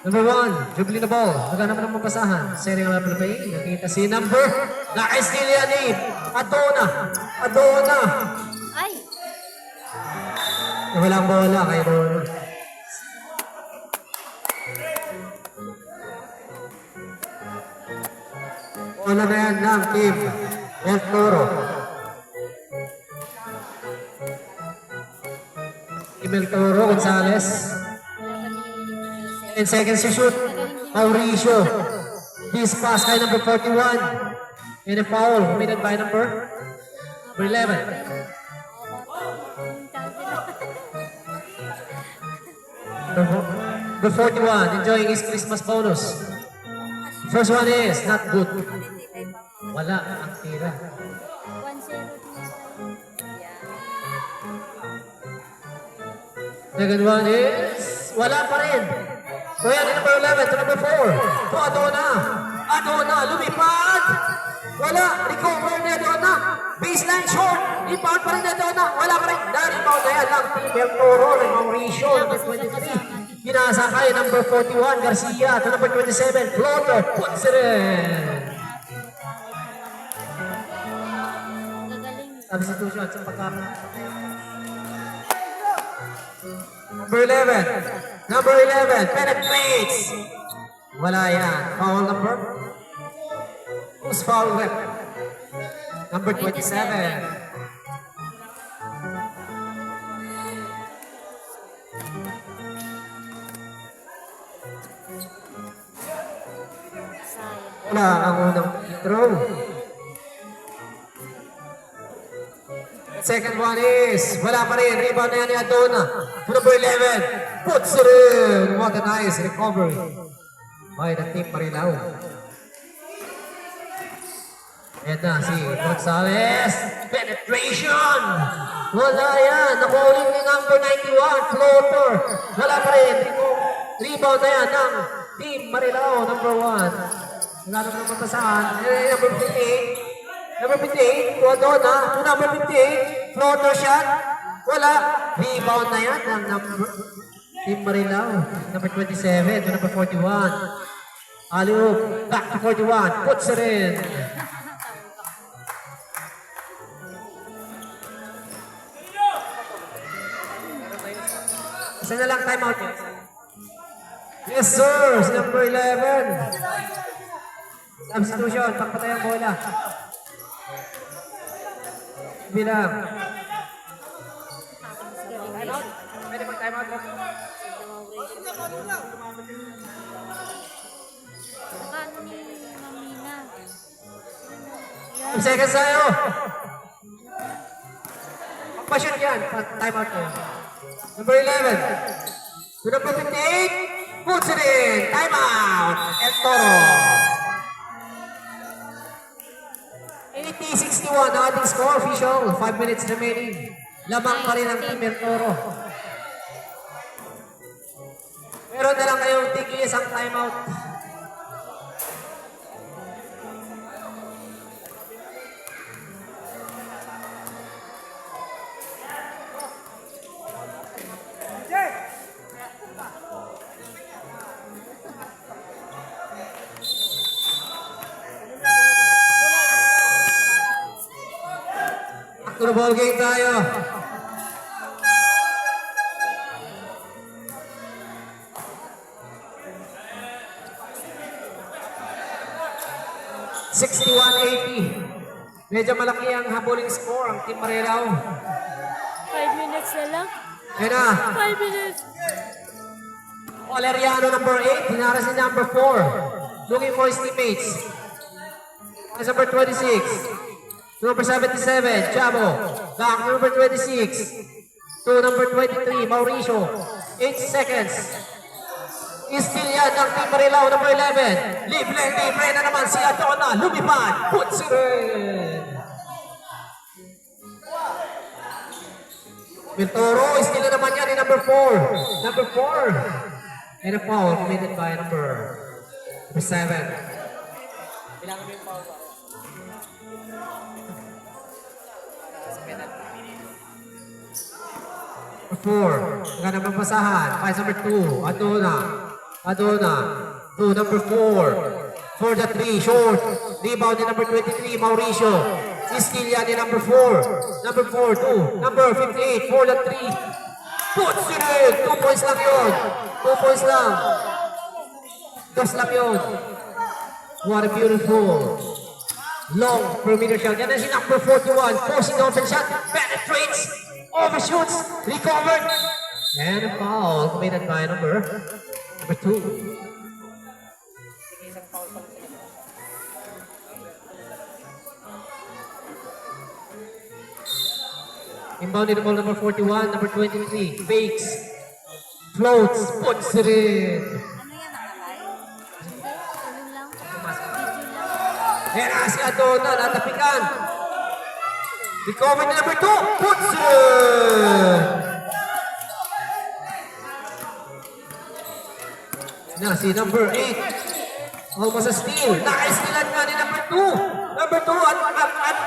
Speaker 1: 1, dribbling the ball. Naghanap ng mabasahan. Setting up the play. Nakita si number. Nice steal yan ni Adona. Adona.
Speaker 3: Ay!
Speaker 1: Walang bola kay Adona. Bola na yan ng Team El Toro. Team El Toro, Gonzalez. 10 seconds to shoot. Mauricio. This pass kay number 41. And a foul committed by number 11. Number 41 enjoying his Christmas bonus. First one is not good. Wala ang tira.
Speaker 3: 1-0
Speaker 1: Second one is wala pa rin. Kuya ni number 11 to number 4. To Adona. Adona lumipad. Wala. Recover ni Adona. Baseline short. Rebound pa rin ni Adona. Wala pa rin. Na-rebound na yan ang Team El Toro ni Mauricio. Number 23. Pinasakay number 41 Garcia to number 27. Floater. Puts it in.
Speaker 3: Gagaling.
Speaker 1: Substitution sa pagkakaroon. Number 11. Number 11. Penetrates. Wala yan. Foul number. Who's foul rep? Number 27.
Speaker 3: Sayang.
Speaker 1: Wala ang unang throw. Second one is, wala pa rin. Rebound na yan ni Adona. Number 11. Puts it in. What a nice recovery by the Team Marilao. Ayan na si Gonzalez. Penetration. Wala yan. Nakuha ulit ni number 91. Floater. Wala pa rin. Rebound na yan ng Team Marilao, number 1. Wala naman mapasahan. Number 58. Number 58, Guadona. To number 58, floater shot. Wala. Rebound na yan ng Team Marilao. Number 27 to number 41. Alley-oop. Back to 41. Puts it in. Isa na lang timeout. Yes, sir. Si number 11. Substitution. Pagpatay ang bola. Bilang. Timeout? Pwede mag-timeout mo?
Speaker 3: Paano ni Mamina?
Speaker 1: 5 seconds tayo. Pagpasyon yan. Timeout mo. Number 11. To number 58. Puts it in. Timeout. El Toro. 80-61 ang ating score official. 5 minutes remaining. Lamang pa rin ang Team El Toro. Meron na lang kayong tigis ang timeout. Back to the ball game tayo. Medyo malaki ang habuling score ang Team Marilao.
Speaker 3: 5 minutes na lang.
Speaker 1: Yan na.
Speaker 3: 5 minutes.
Speaker 1: Valeriano number 8. Hinaras ni number 4. Looking for his teammates. As number 26. To number 77. Chavo. Back to number 26. To number 23. Mauricio. 8 seconds. Still yan ng Team Marilao, number 11. Libre na naman si Adona. Lumipad. Puts it in. Miltoro, still na naman yan ni number 4. Number 4. And a foul committed by number 7.
Speaker 2: Kailangan mo yung foul ba? Sa penalty.
Speaker 1: 4. Maganda mapasahan. Fight number 2. Adona. To number 4. For the 3. Short. Rebound ni number 23. Mauricio. Steal yan ni number 4. Number 4. To number 58. For the 3. Puts it in. 2 points lang yun. 2 points lang. 2 lang yun. What a beautiful long perimeter shot. Yan na si number 41. Forcing the open shot. Penetrates. Overshoots. Recovered. And a foul committed by number 2.
Speaker 2: Isang foul pa sila.
Speaker 1: Inbounded the ball number 41, number 23. Fakes. Floats. Puts it in.
Speaker 3: Ano lang? Video lang.
Speaker 1: Yan si Adona. Natapikan. Recovered ni number 2. Puts it in. Na si number 8. Almost a steal. Naka-stealan nga ni number 2. Number 2 at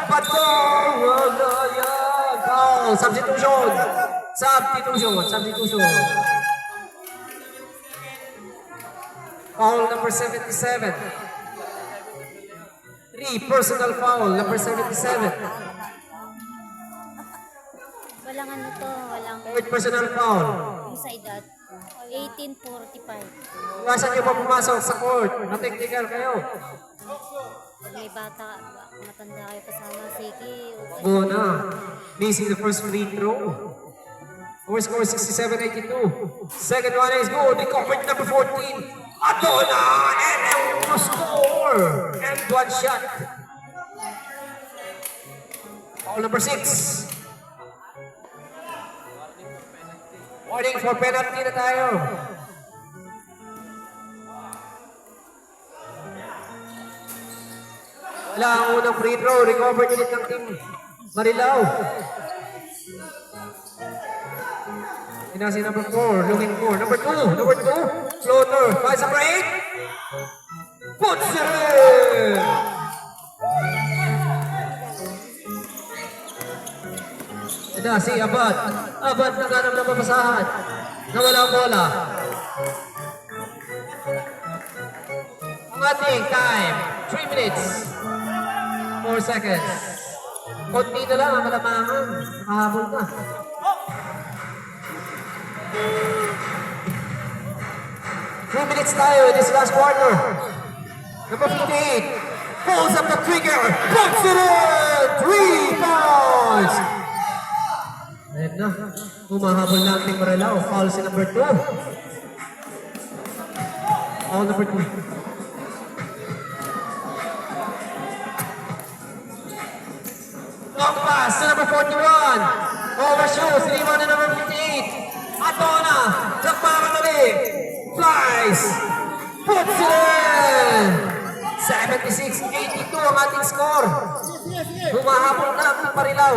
Speaker 1: Bato. Wala yan. Foul. Substitution. Foul number 77. 3 personal foul. Number 77.
Speaker 3: Walang ano to, walang
Speaker 1: Third personal foul.
Speaker 3: inside out. 18:45.
Speaker 1: Iwasan niyo pa pumasok sa court. Na-technical kayo.
Speaker 3: Pag may bata, matanda kayo kasama, sige. Okay.
Speaker 1: Bona. Missing the first free throw. Our score is 67-82. Second one is good. Recovered number 14. Adona! And a score! And one shot. Foul number 6. Warning for penalty na tayo. Wala ang unang free throw. Recovered ulit ng Team Marilao. Yun na si number 4, looking for number 2. Number 2, floater, finds a break. Puts it in! Yun na si Abad. Abad naghanap ng mabasahan. Nawala ang bola. Ang ating time, 3 minutes, 4 seconds. Konti na lang ang kalamangan. Nakahabol na. Three minutes tayo in this last quarter. Number 58 pulls up the trigger, puts it in! 3 points! Ayan na. Humahabol na ang Team Marilao. Foul si number 2. Foul number 2. Long pass to number 41. Overshoots. Iniwan na number 58. Atona. Nagmamadali. Flies. Puts it in. 76-82 ang ating score. Humahabol na ang Marilao.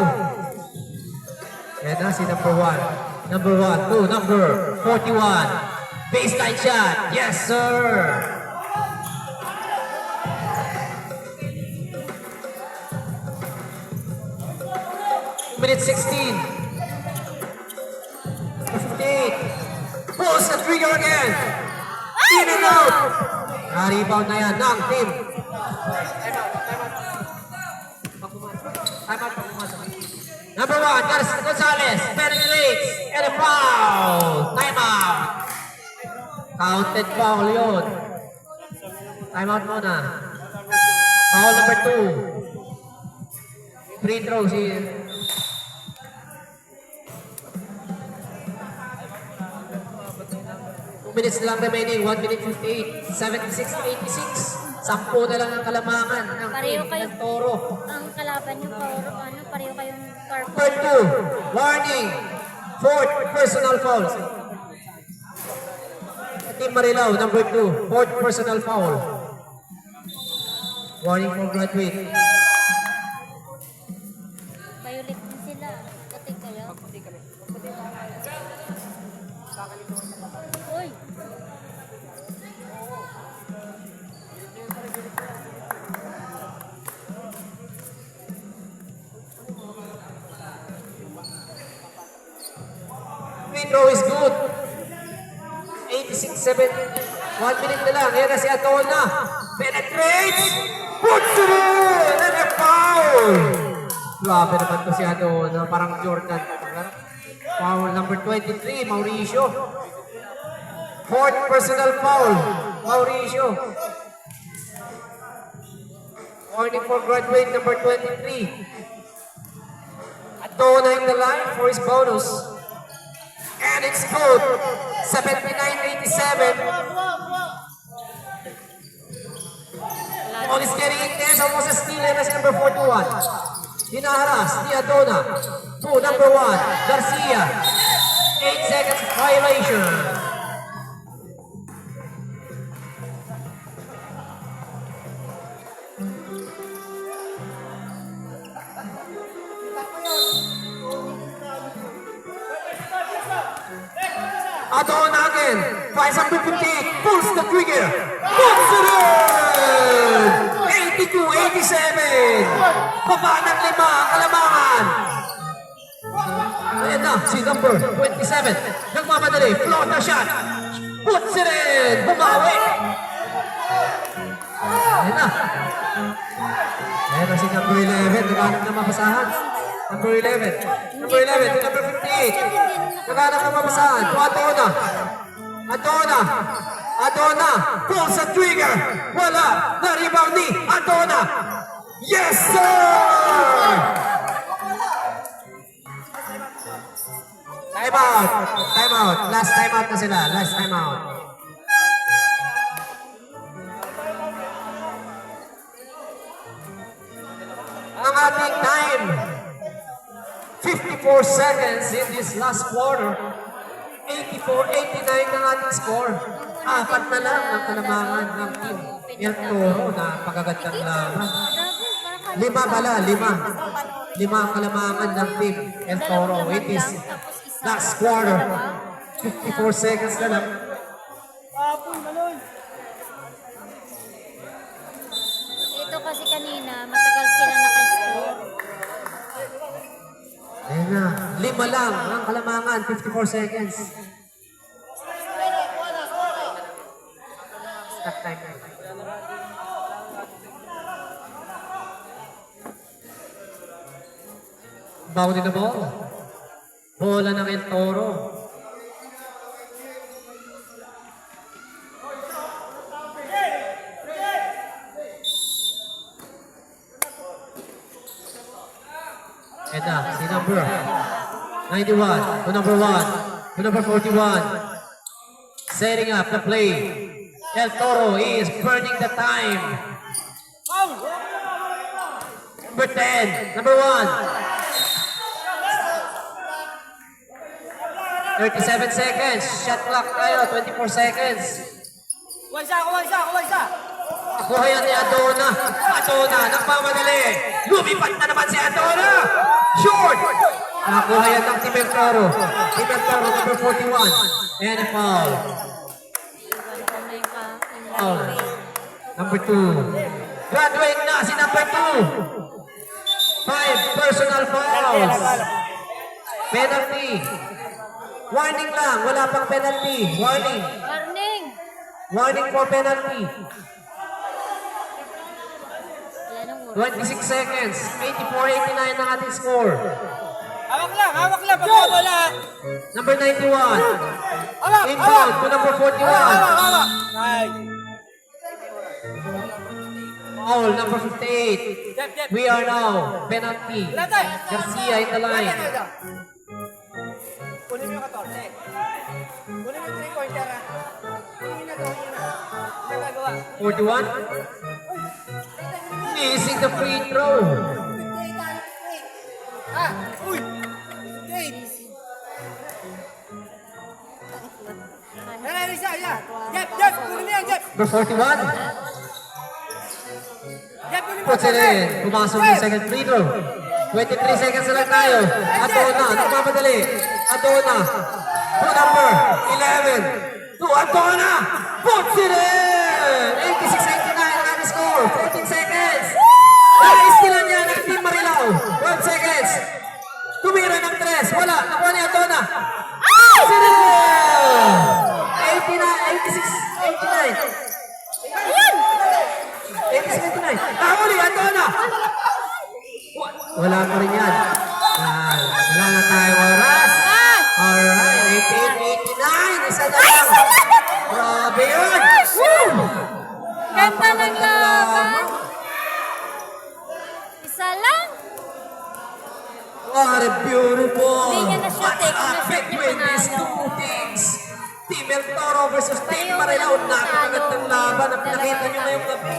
Speaker 1: Yan na si number 1. Number 1 to number 41. Baseline shot. Yes, sir. Minute 16. 58. Pulls the trigger again. In and out. Na-rebound na yan ng team. Time out. Number 1, Gonzalez. Penetrates. And a foul. Time out. Counted foul yun. Time out muna. Foul number 2. Free throw si... 2 minutes lang remaining, 1 minute 58, 76-86. 10 na lang ang kalamangan ng
Speaker 3: Pareho
Speaker 1: team
Speaker 3: kayo.
Speaker 1: ng Toro.
Speaker 3: Ang kalaban yung Paoro, pareho kayong
Speaker 1: Number
Speaker 3: purple.
Speaker 1: 2, warning, 4th personal foul. Team Marilao, number 2, 4th personal foul. Warning for graduate.
Speaker 3: Violet din sila. Puti kayo. Uy!
Speaker 1: Free throw is good. 86-7. 1 minute na lang. Ayan na si Atona. Penetrates. Puts it in. And a foul. Grabe naman to si Atona. Parang Jordan. Foul number 23, Mauricio. 4th personal foul, Mauricio. Warning for graduate number 23. Atona in the line for his bonus. And it's good. 79-87. Ball is getting intense. Almost a steal and that's number 41. Hinaharas ni Atona. To number 1, Garcia. 8 seconds violation. Atona again. Finds up 58. Pulls the trigger. Puts it in! 82-87. Baba ng 5 ang kalamangan. Ayan na, si number 27. Nagmamadali. Float na shot. Puts it in. Bumawi. Ayan na. Ayan na si number 11. Naghanap na mabasahan. Number 11. Number 11 to number 58. Naghanap na mabasahan. To Atona. Atona. Atona. Pulls the trigger. Wala. Na-rebound ni Atona. Yes, sir! Time out. Time out. Last time out na sila. Last time out. Ang ating time. 54 seconds in this last quarter. 84-89 ang ating score. 4 na lang ang kalamangan ng team. El Toro na pagagandang laban. 5 pala, 5. 5 ang kalamangan ng team El Toro. It is last quarter. 54 seconds na lang.
Speaker 3: Ito kasi kanina, matagal sila naka-score.
Speaker 1: Ayun na. 5 lang ang kalamangan. 54 seconds. Stop time. Bounding the ball. Bola ng El Toro. And si number 91 to number 1 to number 41. Setting up the play. El Toro is burning the time. Number 10, number 1. 37 seconds. Shot clock tayo, 24 seconds. Nakuha yan ni Adona. Adona, nagpamadali. Lumipat na naman si Adona. Short! Nakuha yan ng Team El Toro. Team El Toro, number 41. And a foul. Foul. Number 2. Graduate na si number 2. 5 personal fouls. Penalty. Warning lang, wala pang penalty. Warning.
Speaker 3: Warning!
Speaker 1: Warning for penalty.
Speaker 3: Wala nang
Speaker 1: 26 seconds. 84-89 ang ating score.
Speaker 2: Hawak lang, pagkawala.
Speaker 1: Number 91.
Speaker 2: Hawak,
Speaker 1: Inbound to number 41.
Speaker 2: Ay.
Speaker 1: Foul number 58.
Speaker 2: Jep.
Speaker 1: We are now penalty. Garcia in the line.
Speaker 2: Kunin mo yung 14. Kunin mo yung 3-pointer ha. Hindi na gawin na. Hindi na gagawa.
Speaker 1: 41. Missing the free throw.
Speaker 2: Uy! Dave! Yan, isa. Jep! Kunin mo yan, Jep!
Speaker 1: Number 41.
Speaker 2: Jep, kunin mo
Speaker 1: Puts it in. Pumasok yung second free throw. 23 seconds na lang tayo. Adona, nagmamadali. Adona. To number 11. To Adona. Puts it in. 86-89 ang score. 14 seconds. Naistilan niya ng Team Marilao. 12 seconds. Tumira ng 3. Wala. Nakuha ni Adona. Puts it in. 86-89. Nahuli, Adona. Wala pa rin yan. Wala na tayo oras. Alright, 88-89. Isa na lang. Grabe yun.
Speaker 3: Ganda ng laban! Isa lang!
Speaker 1: What a beautiful.
Speaker 3: Hindi niya na-shoot
Speaker 1: What's
Speaker 3: eh. Kung
Speaker 1: up
Speaker 3: na-shoot niya,
Speaker 1: between these
Speaker 3: panalo.
Speaker 1: two teams? Team El Toro versus Team
Speaker 3: Ayaw
Speaker 1: Marilao.
Speaker 3: lang
Speaker 1: Napakagandang
Speaker 3: panalo.
Speaker 1: laban na pinakita nyo ngayong gabi.